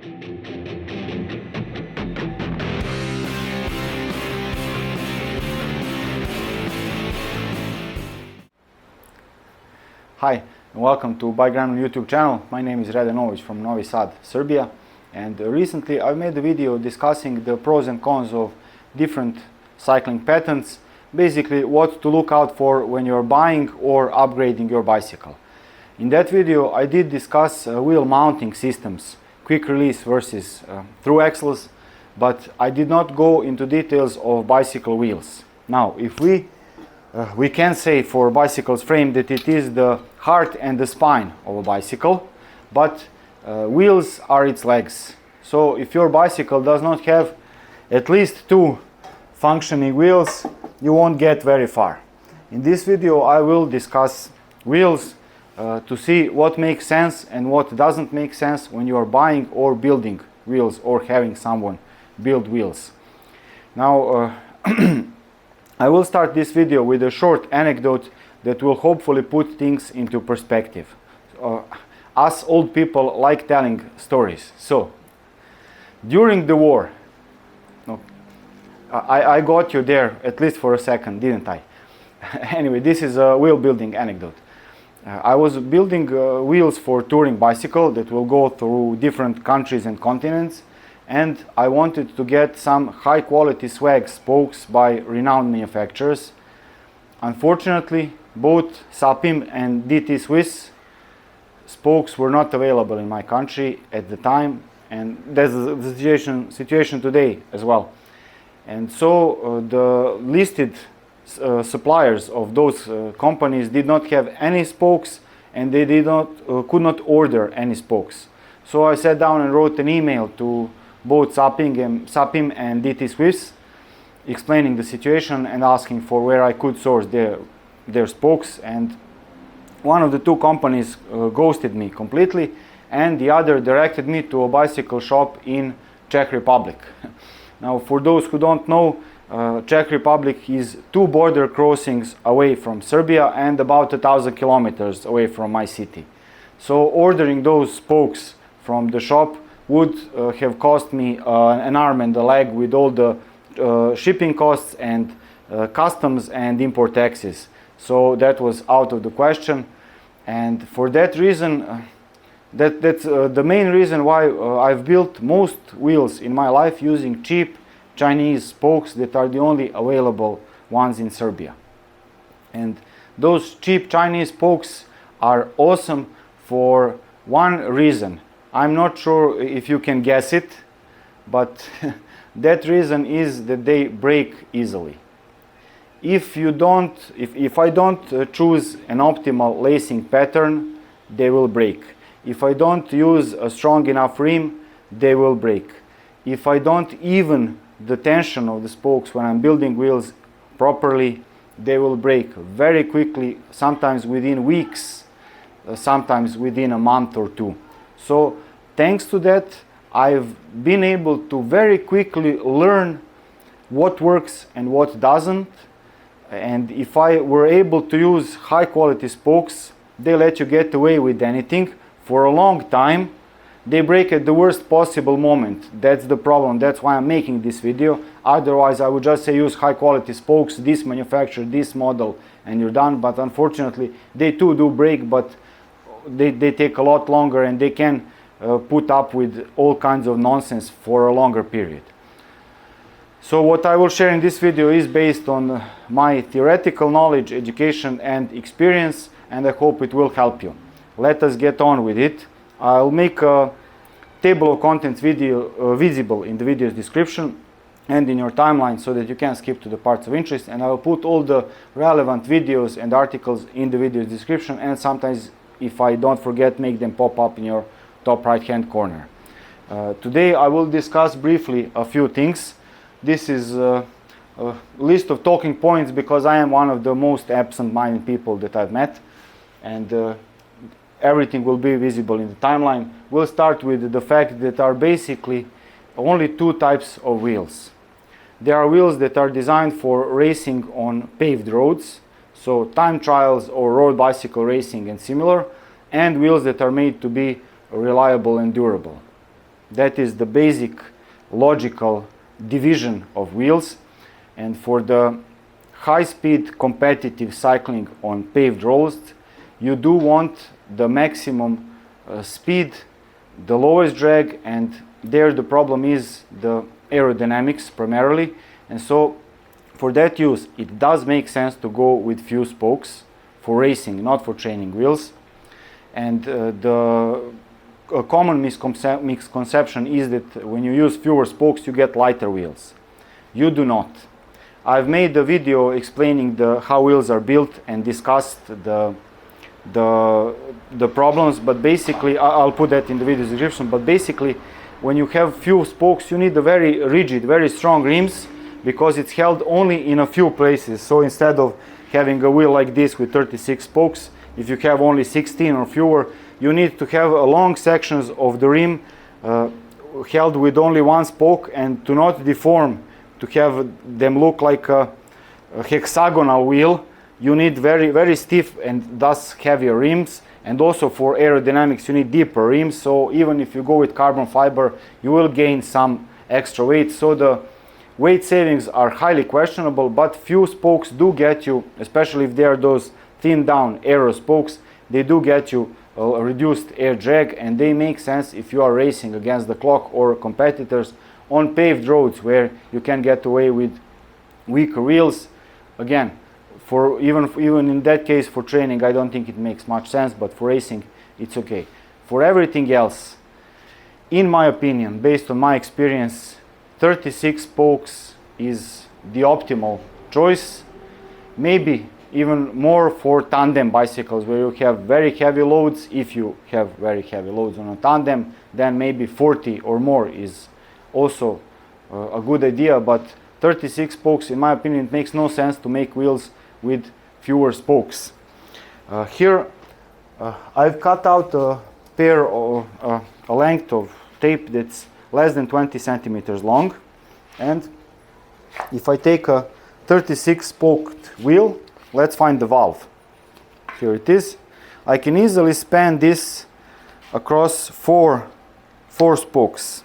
Hi, and welcome to BikeGremlin YouTube channel. My name is Radenovic from Novi Sad, Serbia, and recently I made a video discussing the pros and cons of different cycling patterns, basically what to look out for when you're buying or upgrading your bicycle. In that video I did discuss wheel mounting systems, quick release versus through axles, but I did not go into details of bicycle wheels. Now, if we can say for bicycle's frame that it is the heart and the spine of a bicycle, but wheels are its legs. So if your bicycle does not have at least two functioning wheels, you won't get very far. In this video I will discuss wheels to see what makes sense and what doesn't make sense when you are buying or building wheels or having someone build wheels. Now I will start this video with a short anecdote that will hopefully put things into perspective. Us old people like telling stories. So, during the war, I got you there at least for a second, didn't I? Anyway, this is a wheel building anecdote. I was building wheels for touring bicycle that will go through different countries and continents, and I wanted to get some high quality swag spokes by renowned manufacturers. Unfortunately, both Sapim and DT Swiss spokes were not available in my country at the time, and that's the situation today as well. And so the listed suppliers of those companies did not have any spokes, and they could not order any spokes. So I sat down and wrote an email to both Sapim and DT Swiss, explaining the situation and asking for where I could source their spokes. And one of the two companies ghosted me completely, and the other directed me to a bicycle shop in Czech Republic. Now, for those who don't know, Czech Republic is 2 border crossings away from Serbia and about 1,000 kilometers away from my city. So ordering those spokes from the shop would have cost me an arm and a leg with all the shipping costs and customs and import taxes. So that was out of the question, and for that reason, that's the main reason why I've built most wheels in my life using cheap Chinese spokes that are the only available ones in Serbia. And those cheap Chinese spokes are awesome for one reason. I'm not sure if you can guess it, but that reason is that they break easily. If I don't choose an optimal lacing pattern, they will break. If I don't use a strong enough rim, they will break. If I don't even the tension of the spokes when I'm building wheels properly, they will break very quickly, sometimes within weeks, sometimes within a month or two. So thanks to that, I've been able to very quickly learn what works and what doesn't. And if I were able to use high quality spokes, they let you get away with anything for a long time. They break at the worst possible moment. That's the problem. That's why I'm making this video. Otherwise, I would just say use high quality spokes, this manufacturer, this model, and you're done. But unfortunately, they too do break, but they take a lot longer, and they can put up with all kinds of nonsense for a longer period. So what I will share in this video is based on my theoretical knowledge, education, and experience, and I hope it will help you. Let us get on with it. I'll make a table of contents video visible in the video's description and in your timeline so that you can skip to the parts of interest, and I will put all the relevant videos and articles in the video's description, and sometimes, if I don't forget, make them pop up in your top right hand corner. Today I will discuss briefly a few things. This is a list of talking points because I am one of the most absent-minded people that I've met, and everything will be visible in the timeline. We'll start with the fact that there are basically only two types of wheels. There are wheels that are designed for racing on paved roads, so time trials or road bicycle racing and similar, and wheels that are made to be reliable and durable. That is the basic logical division of wheels. And for the high-speed competitive cycling on paved roads, you do want the maximum speed, the lowest drag, and there the problem is the aerodynamics primarily. And so for that use, it does make sense to go with few spokes for racing, not for training wheels. And a common misconception is that when you use fewer spokes, you get lighter wheels. You do not. I've made a video explaining how wheels are built and discussed the problems, but basically, I'll put that in the video description, but basically, when you have few spokes, you need a very rigid, very strong rims, because it's held only in a few places. So instead of having a wheel like this with 36 spokes, if you have only 16 or fewer, you need to have long sections of the rim held with only one spoke, and to not deform, to have them look like a hexagonal wheel, you need very, very stiff and thus heavier rims. And also for aerodynamics, you need deeper rims. So even if you go with carbon fiber, you will gain some extra weight. So the weight savings are highly questionable, but few spokes do get you, especially if they are those thin down aero spokes, they do get you a reduced air drag, and they make sense if you are racing against the clock or competitors on paved roads where you can get away with weaker wheels. Again, for even in that case, for training, I don't think it makes much sense, but for racing, it's okay. For everything else, in my opinion, based on my experience, 36 spokes is the optimal choice. Maybe even more for tandem bicycles where you have very heavy loads. If you have very heavy loads on a tandem, then maybe 40 or more is also a good idea, but 36 spokes, in my opinion, it makes no sense to make wheels with fewer spokes. Here I've cut out a pair or a length of tape that's less than 20 centimeters long, and if I take a 36 spoked wheel, let's find the valve. Here it is. I can easily span this across four spokes.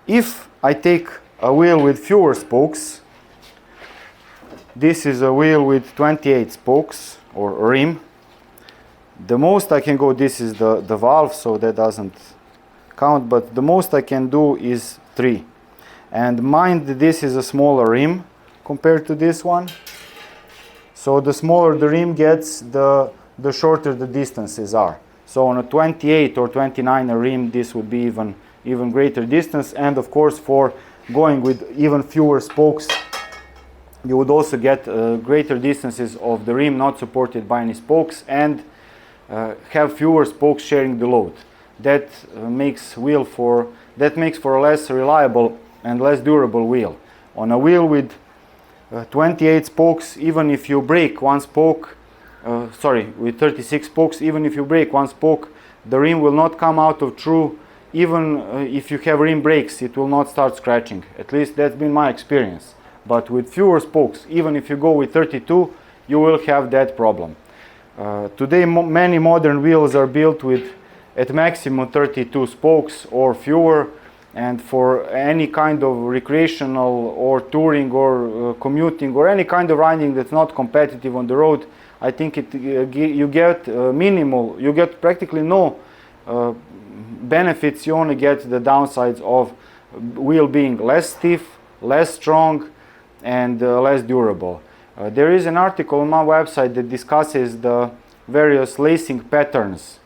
If I take a wheel with fewer spokes, this is a wheel with 28 spokes or rim. The most I can go, this is the valve, so that doesn't count, but the most I can do is 3. And mind that this is a smaller rim compared to this one. So the smaller the rim gets, the shorter the distances are. So on a 28 or 29 rim, this would be even greater distance. And of course, for going with even fewer spokes, you would also get greater distances of the rim not supported by any spokes, and have fewer spokes sharing the load. That makes for a less reliable and less durable wheel. On a wheel with 28 spokes, even if you break one spoke, with 36 spokes, even if you break one spoke, the rim will not come out of true. Even if you have rim brakes, it will not start scratching. At least that's been my experience. But with fewer spokes, even if you go with 32, you will have that problem. Today, many modern wheels are built with at maximum 32 spokes or fewer, and for any kind of recreational or touring or commuting or any kind of riding that's not competitive on the road, I think you get minimal, you get practically no benefits. You only get the downsides of wheel being less stiff, less strong, and less durable. There is an article on my website that discusses the various lacing patterns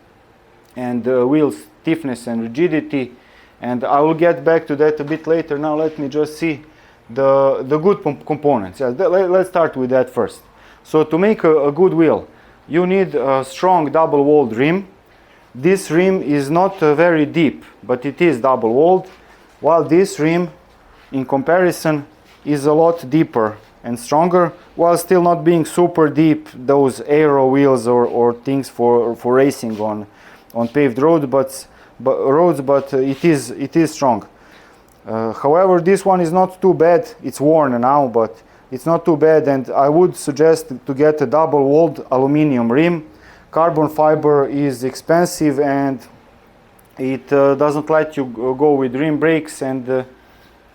and wheel stiffness and rigidity, and I will get back to that a bit later. Now let me just see the good components. Let's start with that first. So to make a good wheel, you need a strong double-walled rim. This rim is not very deep, but it is double-walled, while this rim, in comparison, is a lot deeper and stronger, while still not being super deep, those aero wheels or things for racing on paved roads, but it is strong. However, this one is not too bad. It's worn now, but it's not too bad, and I would suggest to get a double-walled aluminium rim. Carbon fiber is expensive and It doesn't let you go with rim brakes, and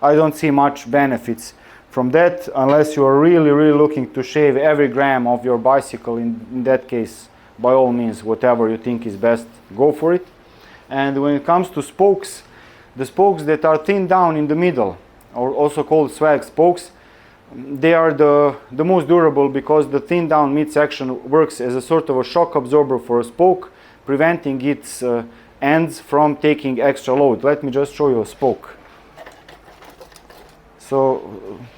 I don't see much benefits from that unless you are really looking to shave every gram of your bicycle. In that case, by all means, whatever you think is best, go for it. And when it comes to spokes, the spokes that are thinned down in the middle, or also called swag spokes, they are the most durable because the thin down midsection works as a sort of a shock absorber for a spoke, preventing its ends from taking extra load. Let me just show you a spoke. So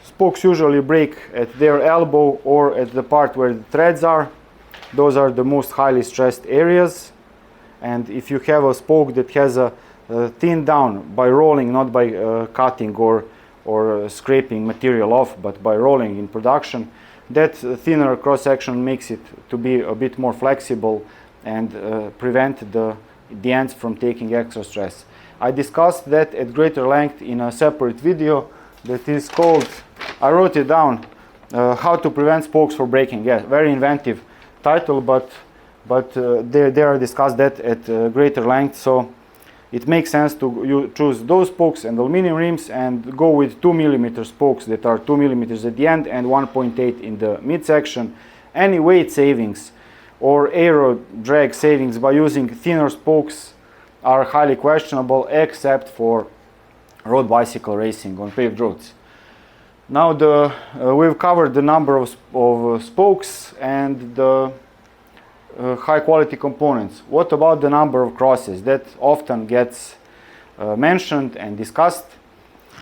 spokes usually break at their elbow or at the part where the threads are. Those are the most highly stressed areas. And if you have a spoke that has a thin down by rolling, not by cutting or scraping material off, but by rolling in production, that thinner cross section makes it to be a bit more flexible and prevent the ends from taking extra stress. I discussed that at greater length in a separate video that is called, I wrote it down, how to prevent spokes from breaking. Yeah, very inventive title, but there I discussed that at greater length. So it makes sense to choose those spokes and aluminum rims and go with 2mm spokes that are 2mm at the end and 1.8 in the midsection. Any weight savings or aero drag savings by using thinner spokes are highly questionable, except for road bicycle racing on paved roads. Now we've covered the number of spokes and the high quality components. What about the number of crosses? That often gets mentioned and discussed.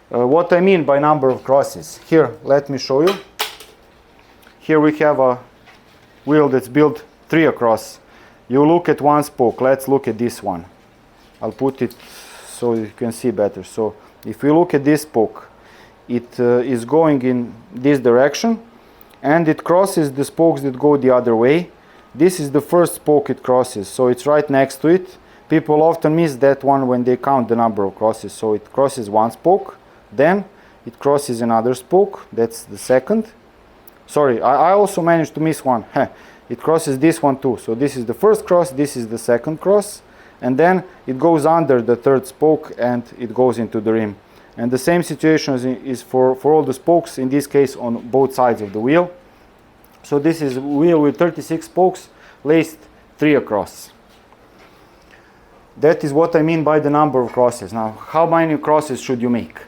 What I mean by number of crosses, here let me show you. Here we have a wheel that's built 3 across. You look at one spoke. Let's look at this one. I'll put it so you can see better. So if we look at this spoke, it is going in this direction and it crosses the spokes that go the other way. This is the first spoke it crosses, so it's right next to it. People often miss that one when they count the number of crosses. So it crosses one spoke, then it crosses another spoke, that's the second. Sorry, I also managed to miss one. It crosses this one too. So this is the first cross, this is the second cross, and then it goes under the third spoke and it goes into the rim. And the same situation is for all the spokes, in this case on both sides of the wheel. So this is a wheel with 36 spokes, laced 3 across. That is what I mean by the number of crosses. Now, how many crosses should you make?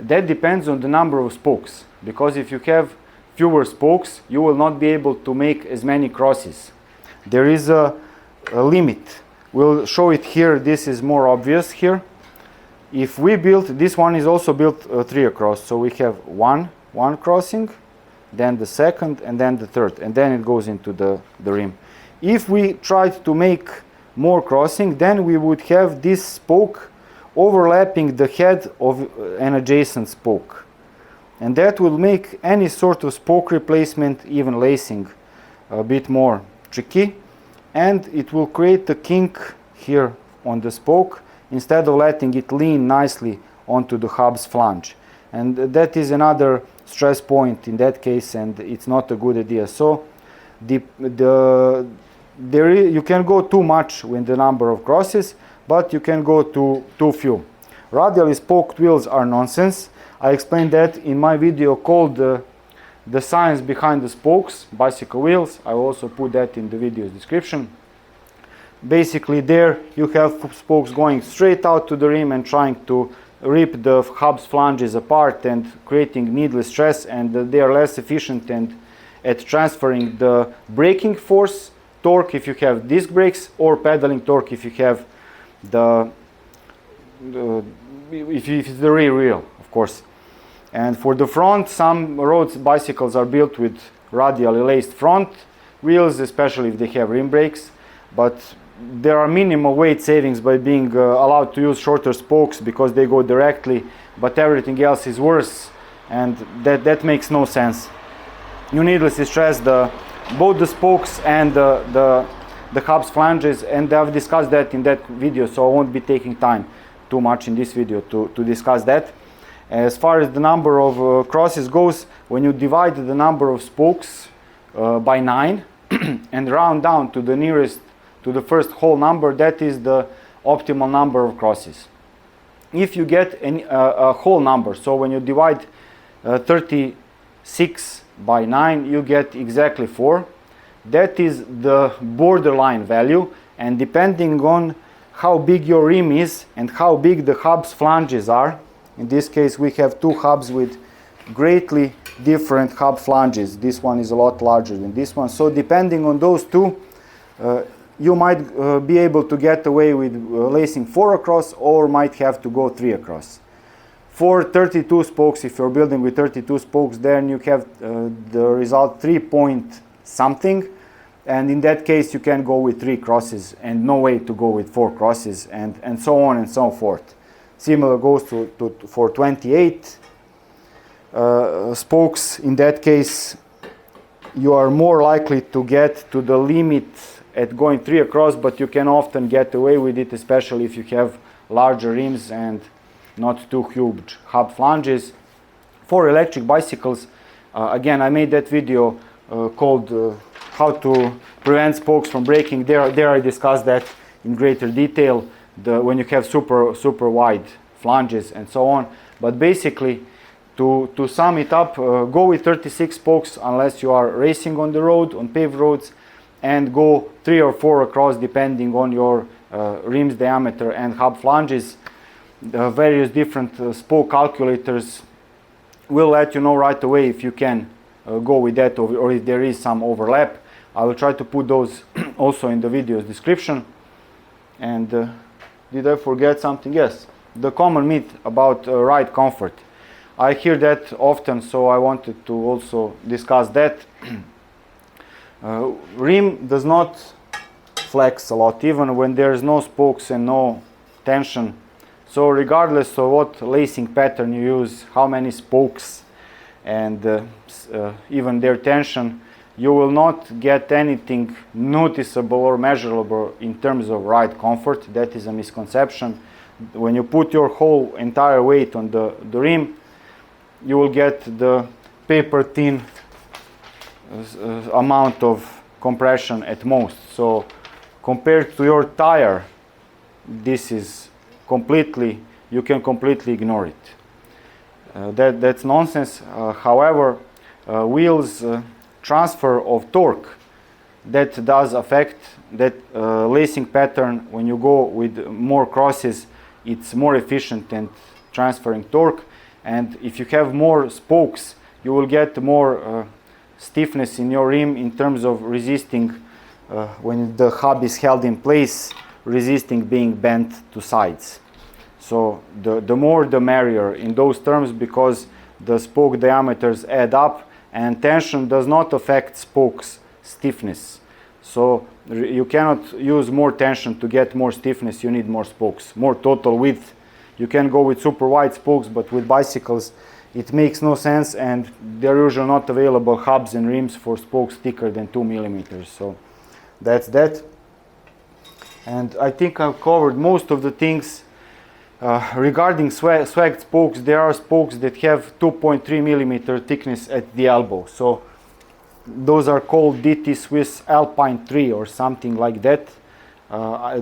That depends on the number of spokes, because if you have fewer spokes, you will not be able to make as many crosses. There is a limit. We'll show it here. This is more obvious here. If we built, this one is also built 3 across, so we have one crossing, then the second, and then the third, and then it goes into the rim. If we tried to make more crossing, then we would have this spoke overlapping the head of an adjacent spoke. And that will make any sort of spoke replacement, even lacing, a bit more tricky. And it will create a kink here on the spoke instead of letting it lean nicely onto the hub's flange. And that is another stress point in that case, and it's not a good idea. So you can go too much with the number of crosses, but you can go too few. Radially spoked wheels are nonsense. I explained that in my video called the science behind the spokes, bicycle wheels. I will also put that in the video's description. Basically there you have spokes going straight out to the rim and trying to rip the hub's flanges apart and creating needless stress, and they are less efficient and at transferring the braking force, torque if you have disc brakes, or pedaling torque if you have if it's the rear wheel, of course. And for the front, some road bicycles are built with radially laced front wheels, especially if they have rim brakes, but there are minimal weight savings by being allowed to use shorter spokes because they go directly, but everything else is worse, and that makes no sense. You needlessly stress both the spokes and the hub's flanges, and I've discussed that in that video, so I won't be taking time too much in this video to discuss that. As far as the number of crosses goes, when you divide the number of spokes by 9 and round down to the nearest, to the first whole number, that is the optimal number of crosses. If you get a whole number, so when you divide 36 by 9, you get exactly 4. That is the borderline value, and depending on how big your rim is and how big the hub's flanges are, in this case we have two hubs with greatly different hub flanges. This one is a lot larger than this one, so depending on those two, you might be able to get away with lacing 4 across, or might have to go 3 across. For 32 spokes, if you're building with 32 spokes, then you have the result 3 point something, and in that case you can go with 3 crosses and no way to go with 4 crosses, and so on and so forth. Similar goes for 28 spokes. In that case you are more likely to get to the limit at going 3 across, but you can often get away with it, especially if you have larger rims and not too huge hub flanges. For electric bicycles, again, I made that video called how to prevent spokes from breaking. There I discussed that in greater detail, when you have super wide flanges and so on. But basically, to sum it up, go with 36 spokes unless you are racing on the road, on paved roads, and go 3 or 4 across depending on your rim's diameter and hub flanges. The various different spoke calculators will let you know right away if you can go with that, or if there is some overlap. I will try to put those also in the video's description. And did I forget something? Yes, the common myth about ride comfort. I hear that often, so I wanted to also discuss that. Rim does not flex a lot, even when there's no spokes and no tension. So regardless of what lacing pattern you use, how many spokes, and even their tension, you will not get anything noticeable or measurable in terms of ride comfort. That is a misconception. When you put your whole entire weight on the rim, you will get the paper thin amount of compression at most. So compared to your tire, this is you can completely ignore it. That's nonsense. However, wheels transfer of torque, that does affect that lacing pattern. When you go with more crosses, it's more efficient in transferring torque, and if you have more spokes, you will get more stiffness in your rim in terms of resisting when the hub is held in place, resisting being bent to sides. So the more the merrier in those terms, because the spoke diameters add up, and tension does not affect spokes stiffness. So you cannot use more tension to get more stiffness. You need more spokes, more total width. You can go with super wide spokes, but with bicycles it makes no sense, and there are usually not available hubs and rims for spokes thicker than 2 millimeters. So that's that. And I think I've covered most of the things. Regarding swagged spokes, there are spokes that have 2.3 millimeter thickness at the elbow. So those are called DT Swiss Alpine 3 or something like that.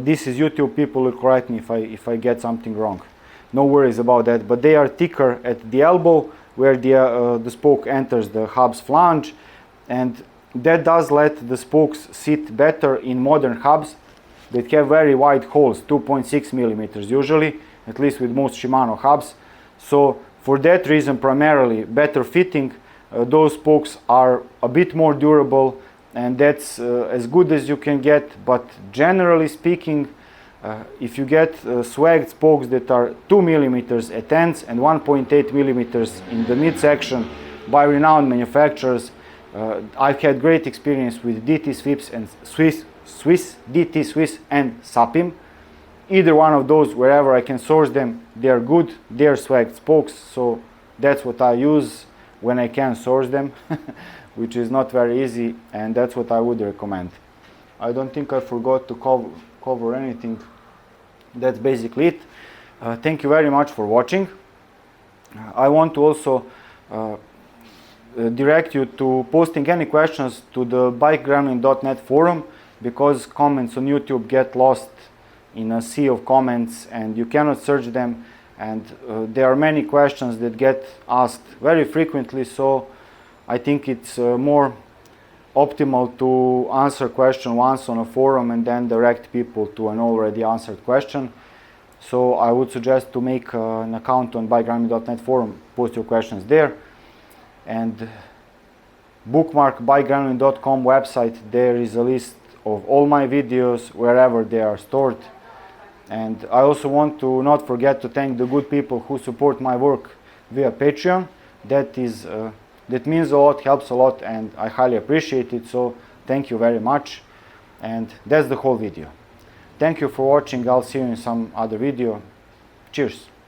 This is YouTube. People will correct me if I get something wrong. No worries about that. But they are thicker at the elbow, where the spoke enters the hub's flange, and that does let the spokes sit better in modern hubs that have very wide holes, 2.6 millimeters usually, at least with most Shimano hubs. So for that reason, primarily better fitting, those spokes are a bit more durable, and that's as good as you can get. But generally speaking, if you get swagged spokes that are 2 millimeters at ends and 1.8 millimeters in the midsection by renowned manufacturers, I've had great experience with DT Swiss and DT Swiss and Sapim. Either one of those, wherever I can source them, they are good. They are swagged spokes, so that's what I use when I can source them, which is not very easy, and that's what I would recommend. I don't think I forgot to cover anything. That's basically it. Thank you very much for watching. I want to also direct you to posting any questions to the BikeGremlin.net forum, because comments on YouTube get lost in a sea of comments and you cannot search them, and there are many questions that get asked very frequently, so I think it's more optimal to answer question once on a forum and then direct people to an already answered question. So I would suggest to make an account on BikeGremlin.net forum, post your questions there, and bookmark BikeGremlin.com website. There is a list of all my videos wherever they are stored. And I also want to not forget to thank the good people who support my work via Patreon. That means a lot, helps a lot, and I highly appreciate it, so thank you very much. And that's the whole video. Thank you for watching. I'll see you in some other video. Cheers.